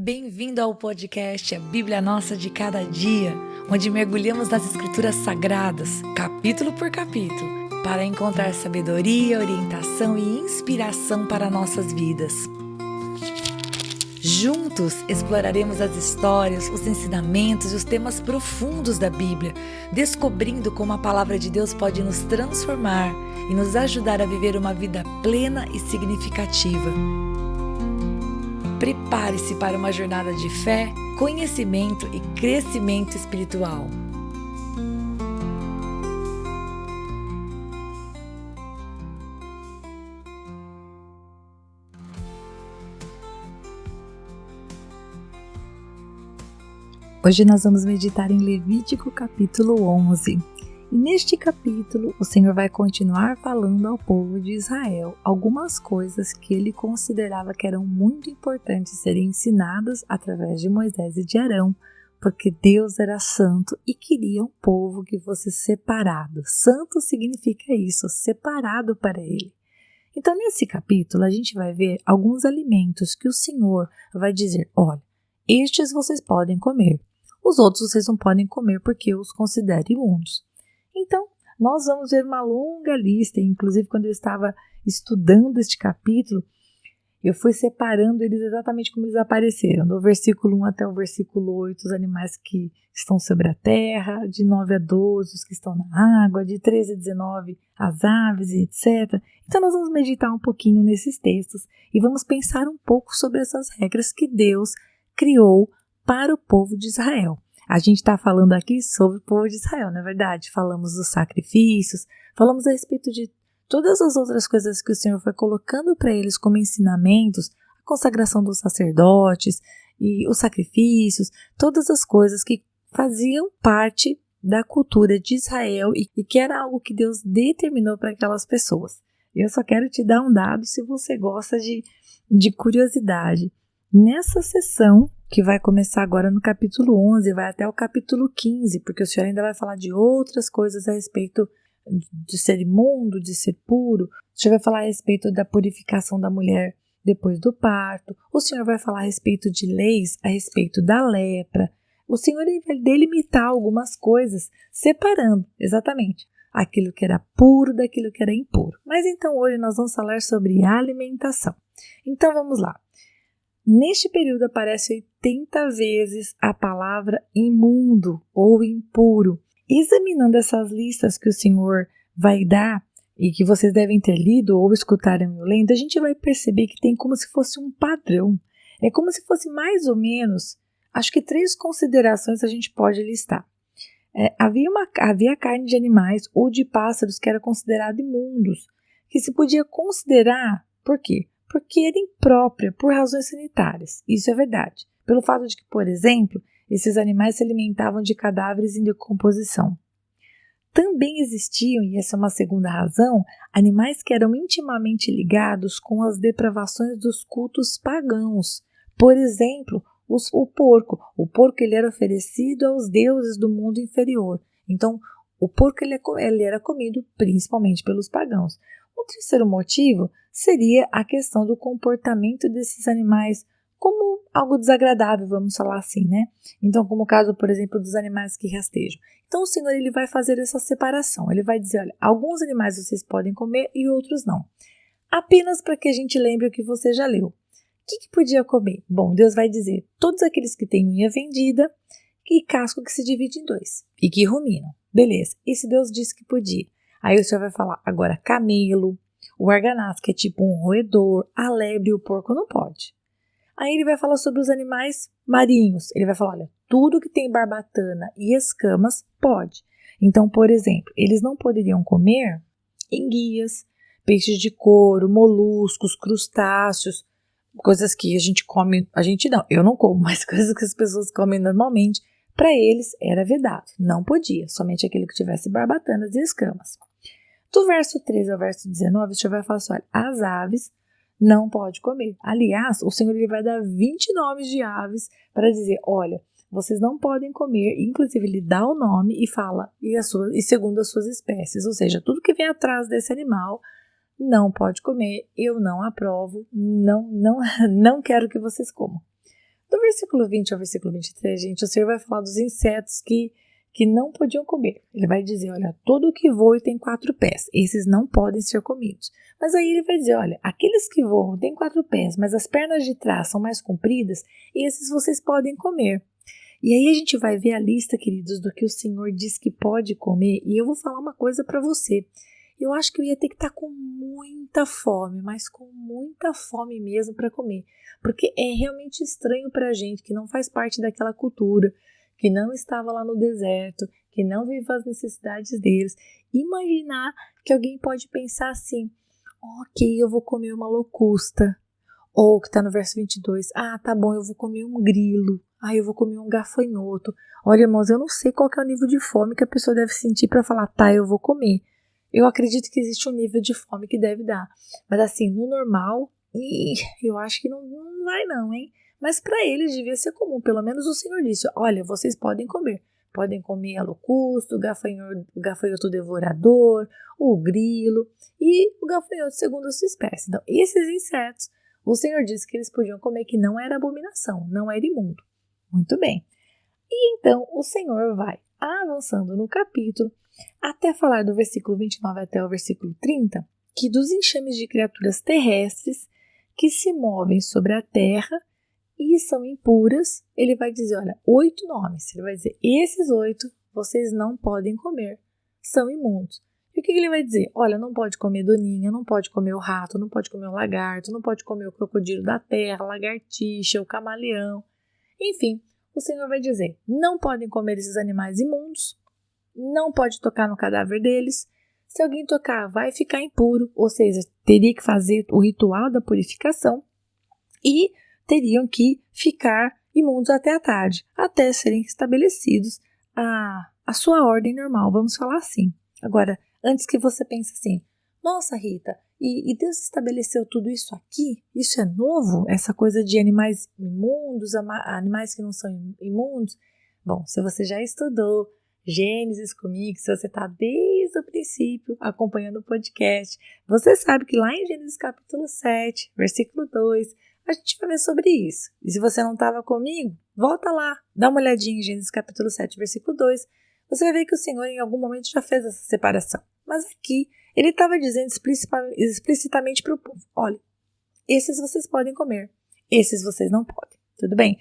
Bem-vindo ao podcast A Bíblia Nossa de Cada Dia, onde mergulhamos nas Escrituras Sagradas, capítulo por capítulo, para encontrar sabedoria, orientação e inspiração para nossas vidas. Juntos exploraremos as histórias, os ensinamentos e os temas profundos da Bíblia, descobrindo como a palavra de Deus pode nos transformar e nos ajudar a viver uma vida plena e significativa. Prepare-se para uma jornada de fé, conhecimento e crescimento espiritual. Hoje nós vamos meditar em Levítico capítulo 11. E neste capítulo, o Senhor vai continuar falando ao povo de Israel algumas coisas que ele considerava que eram muito importantes serem ensinadas através de Moisés e de Arão, porque Deus era santo e queria um povo que fosse separado. Santo significa isso, separado para ele. Então, nesse capítulo, a gente vai ver alguns alimentos que o Senhor vai dizer, olha, estes vocês podem comer, os outros vocês não podem comer porque eu os considero imundos. Então, nós vamos ver uma longa lista, inclusive quando eu estava estudando este capítulo, eu fui separando eles exatamente como eles apareceram, do versículo 1 até o versículo 8, os animais que estão sobre a terra, de 9 a 12, os que estão na água, de 13 a 19, as aves e etc. Então, nós vamos meditar um pouquinho nesses textos e vamos pensar um pouco sobre essas regras que Deus criou para o povo de Israel. A gente está falando aqui sobre o povo de Israel, não é verdade? Falamos dos sacrifícios, falamos a respeito de todas as outras coisas que o Senhor foi colocando para eles como ensinamentos, a consagração dos sacerdotes e os sacrifícios, todas as coisas que faziam parte da cultura de Israel e que era algo que Deus determinou para aquelas pessoas. Eu só quero te dar um dado se você gosta de curiosidade. Nessa sessão, que vai começar agora no capítulo 11 e vai até o capítulo 15, porque o Senhor ainda vai falar de outras coisas a respeito de ser imundo, de ser puro. O Senhor vai falar a respeito da purificação da mulher depois do parto. O Senhor vai falar a respeito de leis, a respeito da lepra. O Senhor vai delimitar algumas coisas, separando exatamente aquilo que era puro daquilo que era impuro. Mas então hoje nós vamos falar sobre alimentação. Então vamos lá. Neste período aparece 80 vezes a palavra imundo ou impuro. Examinando essas listas que o Senhor vai dar e que vocês devem ter lido ou escutarem eu lendo, a gente vai perceber que tem como se fosse um padrão. É como se fosse mais ou menos, acho que 3 considerações a gente pode listar. Havia carne de animais ou de pássaros que era considerado imundos, que se podia considerar, por quê? Porque era imprópria por razões sanitárias. Isso é verdade. Pelo fato de que, por exemplo, esses animais se alimentavam de cadáveres em decomposição. Também existiam, e essa é uma segunda razão, animais que eram intimamente ligados com as depravações dos cultos pagãos. Por exemplo, o porco. O porco ele era oferecido aos deuses do mundo inferior. Então, o porco ele era comido principalmente pelos pagãos. Um terceiro motivo seria a questão do comportamento desses animais como algo desagradável, vamos falar assim, né? Então, como o caso, por exemplo, dos animais que rastejam. Então, o Senhor ele vai fazer essa separação. Ele vai dizer, olha, alguns animais vocês podem comer e outros não. Apenas para que a gente lembre o que você já leu. O que podia comer? Bom, Deus vai dizer, todos aqueles que têm unha vendida e casco que se divide em 2 e que ruminam. Beleza, esse Deus disse que podia. Aí o Senhor vai falar, agora camelo, o arganaz, que é tipo um roedor, a lebre e o porco não pode. Aí ele vai falar sobre os animais marinhos. Ele vai falar, olha, tudo que tem barbatana e escamas pode. Então, por exemplo, eles não poderiam comer enguias, peixes de couro, moluscos, crustáceos, coisas que a gente come, eu não como, mas coisas que as pessoas comem normalmente, para eles era vedado, não podia, somente aquele que tivesse barbatanas e escamas. Do verso 13 ao verso 19, o Senhor vai falar assim, olha, as aves não pode comer. Aliás, o Senhor ele vai dar 20 nomes de aves para dizer, olha, vocês não podem comer, inclusive ele dá o nome e fala, e segundo as suas espécies, ou seja, tudo que vem atrás desse animal não pode comer, eu não aprovo, não quero que vocês comam. Do versículo 20 ao versículo 23, gente, o Senhor vai falar dos insetos que não podiam comer. Ele vai dizer, olha, todo o que voa e tem 4 pés, esses não podem ser comidos. Mas aí ele vai dizer, olha, aqueles que voam têm 4 pés, mas as pernas de trás são mais compridas, esses vocês podem comer. E aí a gente vai ver a lista, queridos, do que o Senhor diz que pode comer. E eu vou falar uma coisa para você. Eu acho que eu ia ter que estar com muita fome, mas com muita fome mesmo para comer. Porque é realmente estranho para a gente que não faz parte daquela cultura, que não estava lá no deserto, que não vive as necessidades deles. Imaginar que alguém pode pensar assim, ok, eu vou comer uma locusta. Ou que está no verso 22, tá bom, eu vou comer um grilo. Eu vou comer um gafanhoto. Olha, irmãos, eu não sei qual que é o nível de fome que a pessoa deve sentir para falar, eu vou comer. Eu acredito que existe um nível de fome que deve dar. Mas assim, no normal, eu acho que não vai não, hein? Mas para eles devia ser comum. Pelo menos o Senhor disse, olha, vocês podem comer. Podem comer a locusta, o gafanhoto devorador, o grilo e o gafanhoto segundo a sua espécie. Então, esses insetos, o Senhor disse que eles podiam comer, que não era abominação, não era imundo. Muito bem. E então o Senhor vai avançando no capítulo até falar do versículo 29 até o versículo 30, que dos enxames de criaturas terrestres que se movem sobre a terra e são impuras, ele vai dizer, olha, 8 nomes. Ele vai dizer, esses 8 vocês não podem comer, são imundos. E o que ele vai dizer? Olha, não pode comer doninha, não pode comer o rato, não pode comer o lagarto, não pode comer o crocodilo da terra, a lagartixa, o camaleão. Enfim, o Senhor vai dizer, não podem comer esses animais imundos, não pode tocar no cadáver deles. Se alguém tocar, vai ficar impuro, ou seja, teria que fazer o ritual da purificação e teriam que ficar imundos até a tarde, até serem estabelecidos a sua ordem normal, vamos falar assim. Agora, antes que você pense assim, nossa Rita, e Deus estabeleceu tudo isso aqui? Isso é novo? Essa coisa de animais imundos, animais que não são imundos? Bom, se você já estudou Gênesis comigo, se você está desde o princípio acompanhando o podcast, você sabe que lá em Gênesis capítulo 7, versículo 2, a gente vai ver sobre isso. E se você não estava comigo, volta lá, dá uma olhadinha em Gênesis capítulo 7, versículo 2, você vai ver que o Senhor em algum momento já fez essa separação. Mas aqui, ele estava dizendo explicitamente para o povo, olha, esses vocês podem comer, esses vocês não podem, tudo bem?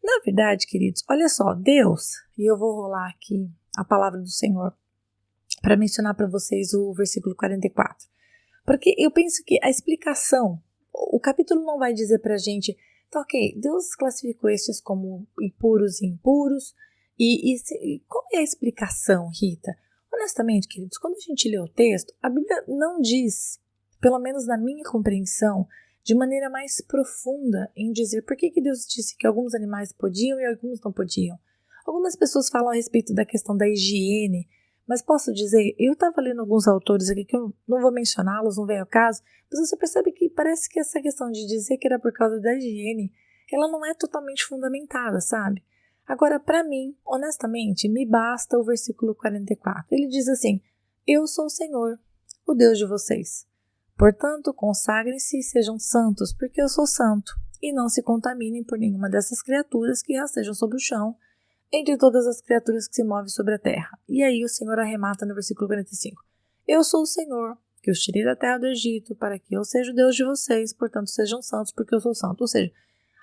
Na verdade, queridos, olha só, Deus, e eu vou rolar aqui a palavra do Senhor para mencionar para vocês o versículo 44, porque eu penso que a explicação, o capítulo não vai dizer para a gente, tá ok, Deus classificou estes como impuros e impuros, e qual é a explicação, Rita? Honestamente, queridos, quando a gente lê o texto, a Bíblia não diz, pelo menos na minha compreensão, de maneira mais profunda em dizer por que Deus disse que alguns animais podiam e alguns não podiam. Algumas pessoas falam a respeito da questão da higiene, mas posso dizer, eu estava lendo alguns autores aqui que eu não vou mencioná-los, não vem ao caso, mas você percebe que parece que essa questão de dizer que era por causa da higiene, ela não é totalmente fundamentada, sabe? Agora, para mim, honestamente, me basta o versículo 44. Ele diz assim, eu sou o Senhor, o Deus de vocês. Portanto, consagrem-se e sejam santos, porque eu sou santo, e não se contaminem por nenhuma dessas criaturas que rastejam sobre o chão, entre todas as criaturas que se movem sobre a terra. E aí o Senhor arremata no versículo 45. Eu sou o Senhor, que os tirei da terra do Egito, para que eu seja o Deus de vocês, portanto sejam santos, porque eu sou santo. Ou seja,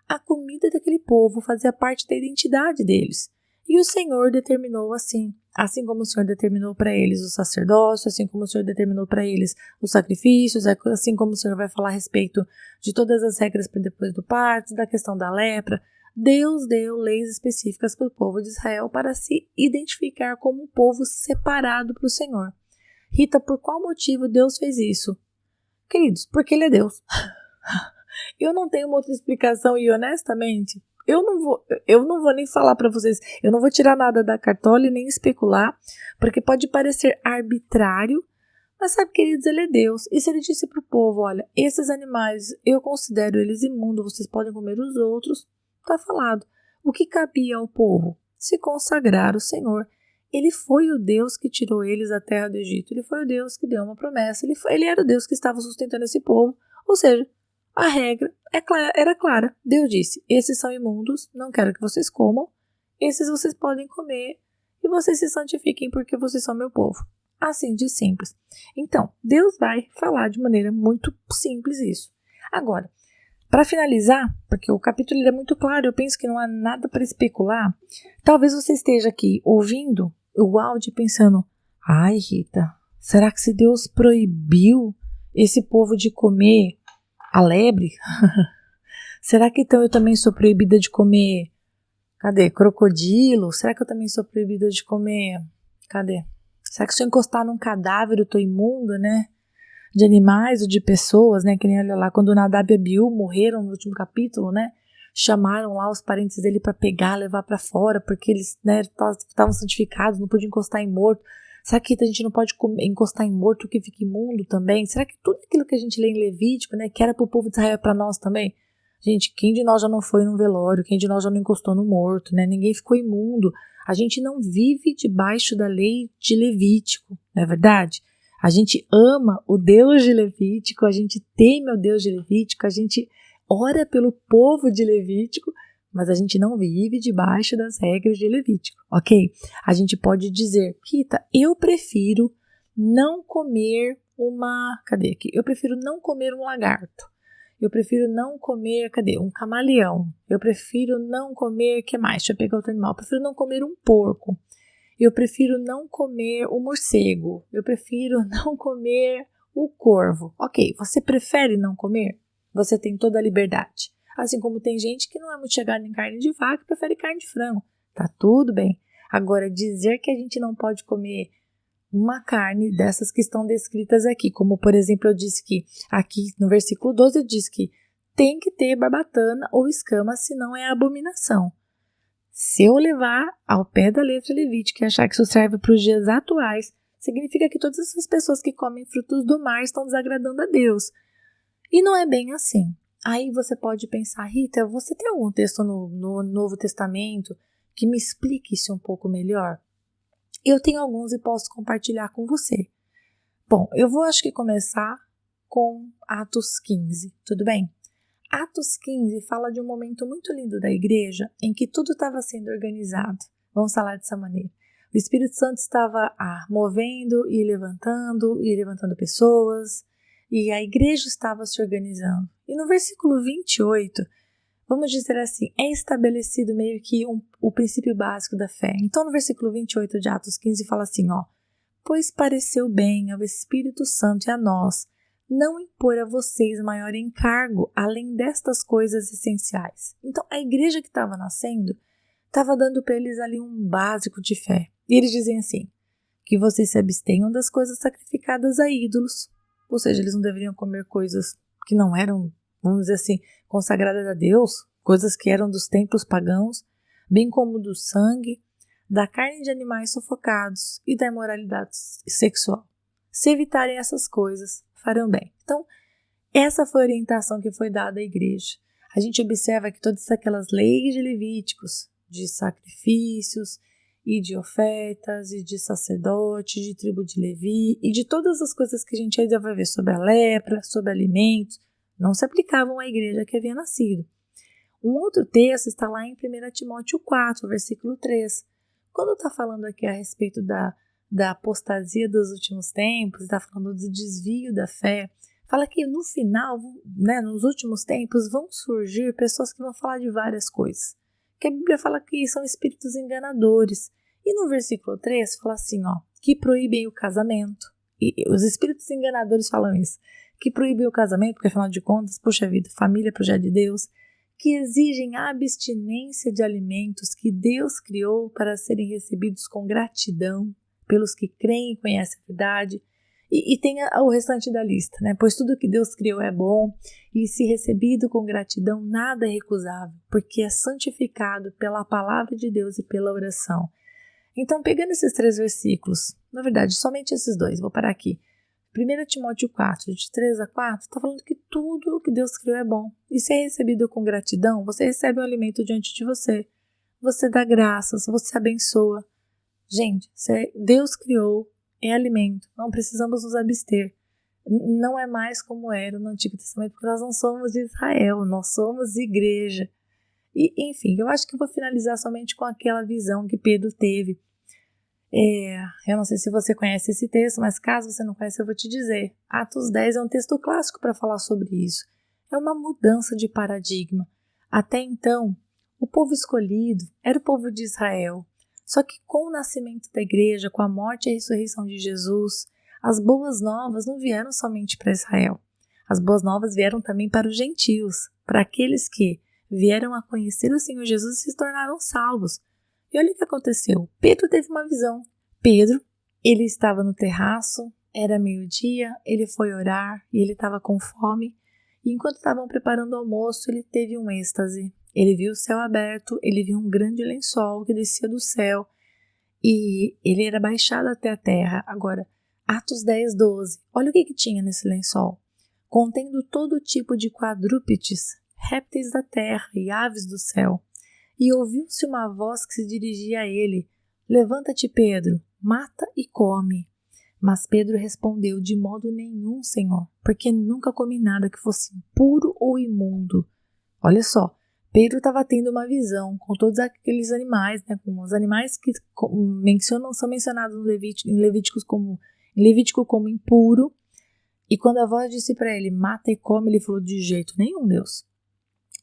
a comida daquele povo fazia parte da identidade deles. E o Senhor determinou assim como o Senhor determinou para eles o sacerdócio, assim como o Senhor determinou para eles os sacrifícios, assim como o Senhor vai falar a respeito de todas as regras para depois do parto, da questão da lepra. Deus deu leis específicas para o povo de Israel para se identificar como um povo separado para o Senhor. Rita, por qual motivo Deus fez isso? Queridos, porque Ele é Deus. Eu não tenho uma outra explicação e honestamente, eu não vou nem falar para vocês, eu não vou tirar nada da cartola e nem especular, porque pode parecer arbitrário, mas sabe, queridos, Ele é Deus. E se Ele disse para o povo, olha, esses animais, eu considero eles imundos, vocês podem comer os outros, está falado. O que cabia ao povo? Se consagrar ao Senhor. Ele foi o Deus que tirou eles da terra do Egito, Ele foi o Deus que deu uma promessa, Ele era o Deus que estava sustentando esse povo, ou seja, a regra era clara. Deus disse, esses são imundos, não quero que vocês comam, esses vocês podem comer e vocês se santifiquem porque vocês são meu povo. Assim de simples. Então, Deus vai falar de maneira muito simples isso. Agora, para finalizar, porque o capítulo é muito claro, eu penso que não há nada para especular, talvez você esteja aqui ouvindo o áudio pensando, ai Rita, será que se Deus proibiu esse povo de comer a lebre? Será que então eu também sou proibida de comer, crocodilo? Será que eu também sou proibida de comer, será que se eu encostar num cadáver eu tô imunda, né? De animais ou de pessoas, né? Que nem olha lá, quando Nadab e Abiú morreram no último capítulo, né? Chamaram lá os parentes dele para pegar, levar para fora, porque eles, né, estavam santificados, não podiam encostar em morto. Será que a gente não pode encostar em morto que fica imundo também? Será que tudo aquilo que a gente lê em Levítico, né, que era para o povo de Israel é para nós também? Gente, quem de nós já não foi num velório? Quem de nós já não encostou no morto, né? Ninguém ficou imundo. A gente não vive debaixo da lei de Levítico, não é verdade? A gente ama o Deus de Levítico, a gente teme o Deus de Levítico, a gente ora pelo povo de Levítico, mas a gente não vive debaixo das regras de Levítico, ok? A gente pode dizer, Rita, eu prefiro não comer eu prefiro não comer um lagarto. Eu prefiro não comer, um camaleão. Eu prefiro não comer, que mais? Deixa eu pegar outro animal. Eu prefiro não comer um porco. Eu prefiro não comer o morcego. Eu prefiro não comer o corvo. Ok, você prefere não comer? Você tem toda a liberdade. Assim como tem gente que não é muito chegada em carne de vaca e prefere carne de frango. Tá tudo bem. Agora, dizer que a gente não pode comer uma carne dessas que estão descritas aqui, como por exemplo eu disse que aqui no versículo 12 eu disse que tem que ter barbatana ou escama, senão é abominação. Se eu levar ao pé da letra levítica e achar que isso serve para os dias atuais, significa que todas essas pessoas que comem frutos do mar estão desagradando a Deus. E não é bem assim. Aí você pode pensar, Rita, você tem algum texto no Novo Testamento que me explique isso um pouco melhor? Eu tenho alguns e posso compartilhar com você. Bom, eu vou acho que começar com Atos 15, tudo bem? Atos 15 fala de um momento muito lindo da igreja em que tudo estava sendo organizado. Vamos falar dessa maneira. O Espírito Santo estava movendo e levantando pessoas, e a igreja estava se organizando. E no versículo 28, vamos dizer assim, é estabelecido meio que o princípio básico da fé. Então, no versículo 28 de Atos 15 fala assim, pois pareceu bem ao Espírito Santo e a nós não impor a vocês maior encargo além destas coisas essenciais. Então, a igreja que estava nascendo estava dando para eles ali um básico de fé. E eles dizem assim, que vocês se abstenham das coisas sacrificadas a ídolos. Ou seja, eles não deveriam comer coisas que não eram, vamos dizer assim, consagradas a Deus, coisas que eram dos templos pagãos, bem como do sangue, da carne de animais sufocados e da imoralidade sexual. Se evitarem essas coisas, farão bem. Então, essa foi a orientação que foi dada à igreja. A gente observa que todas aquelas leis de Levíticos, de sacrifícios e de ofertas e de sacerdote, de tribo de Levi e de todas as coisas que a gente ainda vai ver sobre a lepra, sobre alimentos, não se aplicavam à igreja que havia nascido. Um outro texto está lá em 1 Timóteo 4, versículo 3. Quando está falando aqui a respeito da apostasia dos últimos tempos, está falando do desvio da fé, fala que no final, né, nos últimos tempos, vão surgir pessoas que vão falar de várias coisas. Que a Bíblia fala que são espíritos enganadores. E no versículo 3 fala assim, que proíbem o casamento. E os espíritos enganadores falam isso. Que proíbem o casamento, porque afinal de contas, puxa vida, família é projeto de Deus. Que exigem a abstinência de alimentos que Deus criou para serem recebidos com gratidão pelos que creem e conhecem a verdade. E tem o restante da lista, né? Pois tudo que Deus criou é bom, e se recebido com gratidão, nada é recusável, porque é santificado pela palavra de Deus e pela oração. Então, pegando esses 3 versículos, na verdade, somente esses 2, vou parar aqui. 1 Timóteo 4, de 3 a 4, está falando que tudo o que Deus criou é bom. E se é recebido com gratidão, você recebe um alimento diante de você. Você dá graças, você abençoa. Gente, Deus criou, é alimento, não precisamos nos abster. não é mais como era no Antigo Testamento, porque nós não somos de Israel, nós somos igreja. E, enfim, eu acho que eu vou finalizar somente com aquela visão que Pedro teve. Eu não sei se você conhece esse texto, mas caso você não conheça, eu vou te dizer. Atos 10 é um texto clássico para falar sobre isso. É uma mudança de paradigma. Até então, o povo escolhido era o povo de Israel. Só que com o nascimento da igreja, com a morte e a ressurreição de Jesus, as boas novas não vieram somente para Israel. As boas novas vieram também para os gentios, para aqueles que vieram a conhecer o Senhor Jesus e se tornaram salvos. E olha o que aconteceu. Pedro teve uma visão. Pedro, ele estava no terraço, era meio-dia, ele foi orar e ele estava com fome. E enquanto estavam preparando o almoço, ele teve um êxtase. Ele viu o céu aberto, ele viu um grande lençol que descia do céu e ele era baixado até a terra. Agora, Atos 10, 12. Olha o que tinha nesse lençol. Contendo todo tipo de quadrúpedes, répteis da terra e aves do céu. E ouviu-se uma voz que se dirigia a ele: Levanta-te, Pedro, mata e come. Mas Pedro respondeu: De modo nenhum, Senhor, porque nunca comi nada que fosse impuro ou imundo. Olha só, Pedro estava tendo uma visão com todos aqueles animais, né, com os animais que são mencionados em Levítico como impuro. E quando a voz disse para ele: Mata e come, ele falou: De jeito nenhum, Deus.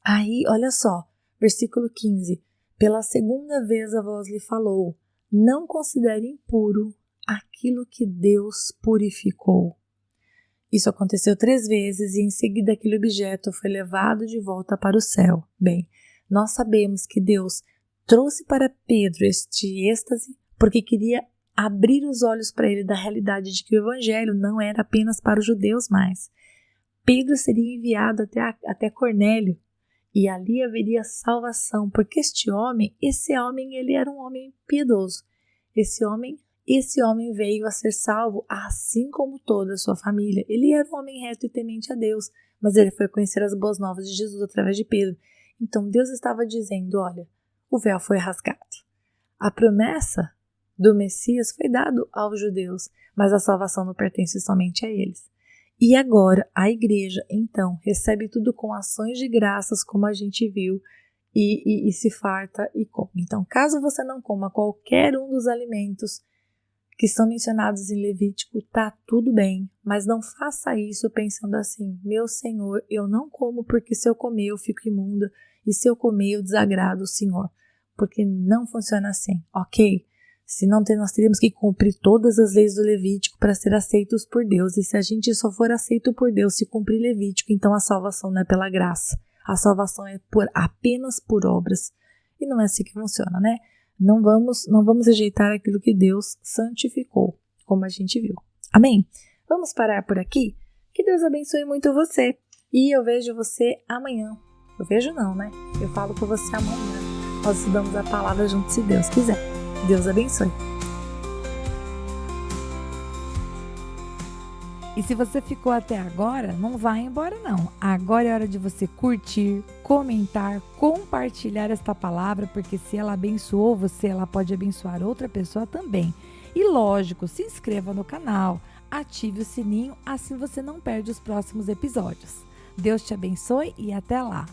Aí, olha só, versículo 15. Pela segunda vez a voz lhe falou: Não considere impuro aquilo que Deus purificou. Isso aconteceu 3 vezes e em seguida aquele objeto foi levado de volta para o céu. Bem, nós sabemos que Deus trouxe para Pedro este êxtase porque queria abrir os olhos para ele da realidade de que o evangelho não era apenas para os judeus mais. Pedro seria enviado até Cornélio e ali haveria salvação, porque esse homem, ele era um homem piedoso. Esse homem veio a ser salvo, assim como toda a sua família. Ele era um homem reto e temente a Deus, mas ele foi conhecer as boas novas de Jesus através de Pedro. Então Deus estava dizendo: olha, o véu foi rasgado. A promessa do Messias foi dada aos judeus, mas a salvação não pertence somente a eles. E agora a igreja, então, recebe tudo com ações de graças, como a gente viu, e se farta e come. Então, caso você não coma qualquer um dos alimentos que são mencionados em Levítico, tá tudo bem, mas não faça isso pensando assim: meu Senhor, eu não como porque se eu comer eu fico imunda e se eu comer eu desagrado o Senhor, porque não funciona assim, ok? Se não nós teríamos que cumprir todas as leis do Levítico para ser aceitos por Deus, e se a gente só for aceito por Deus se cumprir Levítico, então a salvação não é pela graça, a salvação é apenas por obras, e não é assim que funciona, né? Não vamos rejeitar aquilo que Deus santificou, como a gente viu. Amém? Vamos parar por aqui? Que Deus abençoe muito você. E eu vejo você amanhã. Eu vejo não, né? Eu falo com você amanhã. Nós estudamos a palavra juntos, se Deus quiser. Deus abençoe. E se você ficou até agora, não vai embora não. Agora é hora de você curtir, comentar, compartilhar esta palavra, porque se ela abençoou você, ela pode abençoar outra pessoa também. E lógico, se inscreva no canal, ative o sininho, assim você não perde os próximos episódios. Deus te abençoe e até lá!